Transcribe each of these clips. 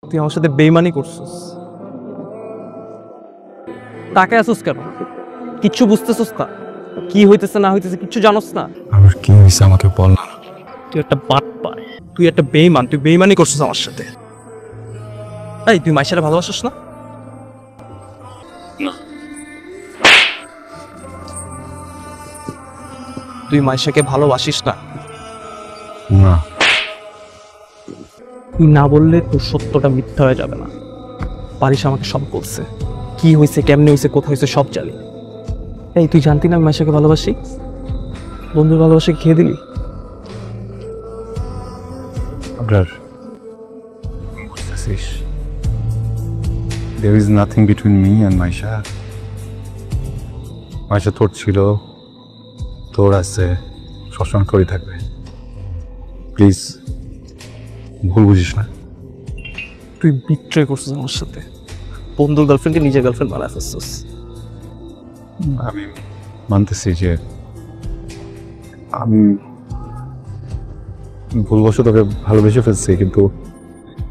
তুই আমার সাথে বেইমানি করছিস। তাকায় আসিস কেন? কিচ্ছু বুঝতেছিস না? কি হইতেছে না হইতেছে কিচ্ছু জানোস না? আমার কি হয়েছে আমাকে বল না। তুই একটা বাটপার, তুই একটা বেইমান, তুই বেইমানি করছিস আমার সাথে। এই তুই মাইশারে ভালোবাসিস না? তুই মাইশাকে ভালোবাসিস না? না, তুই না বললে তোর সত্যটা মিথ্যা হয়ে যাবে না। পারিস আমাকে সব বলছে, কি হয়েছে, কেমনে হয়েছে, কোথায় হয়েছে সব জানি। এই তুই জানতি না আমি মাইশাকে ভালোবাসি? বন্ধুর ভালোবাসা খেয়ে দিলি। Abrar, বুঝতেছিস there is nothing between me and Maisha. Maisha তোর ছিল, তোর আছে, সবসময় তোরই থাকবে। প্লিজ ভুল বুঝিস না। তুই বিট্রে করছিস আমার সাথে, বন্ধুর গার্লফ্রেন্ডকে নিজের গার্লফ্রেন্ড বানায় ফেলছিস। আমি মানতেছি যে আমি ভুলবশত তোকে ভালোবেসে ফেলছি, কিন্তু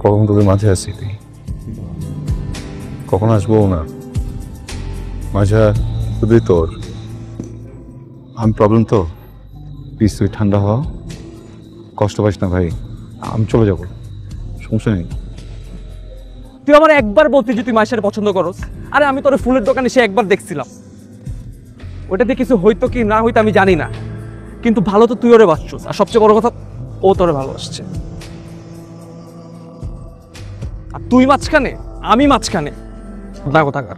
কখন তোদের মাঝে আসি তুই, কখন আসবো না। মাঝে শুধুই তোর, আমি প্রবলেম তো। প্লিজ তুই ঠান্ডা হওয়া, কষ্ট পাইস না ভাই, আমি চলে যাবো, সমস্যা নেই। তুই আমার একবার বলতি যে তুই মাইশারে পছন্দ করস। আরে আমি তোর ফুলের দোকানে সে একবার দেখছিলাম, ওটাতে কিছু হইতো কি না হইতো আমি জানি না, কিন্তু ভালো তো তুই ওরে বাসছিস, আর সবচেয়ে বড় কথা ও তোরে ভালোবাসছে। আর তুই মাঝখানে, আমি মাঝখানে, না কোথাকার।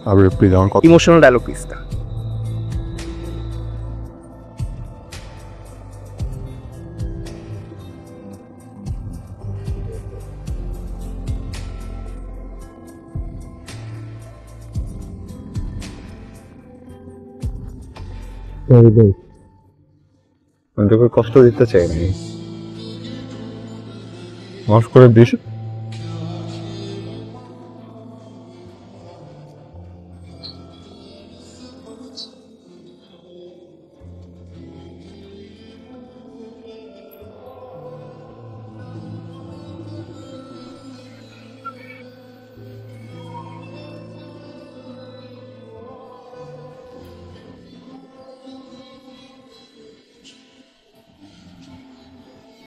আবার প্লিজ আমার কথা। ইমোশনাল ডায়লগ প্লিজ না। আমি তোকে কষ্ট দিতে চাইনি, মাফ করে দিস।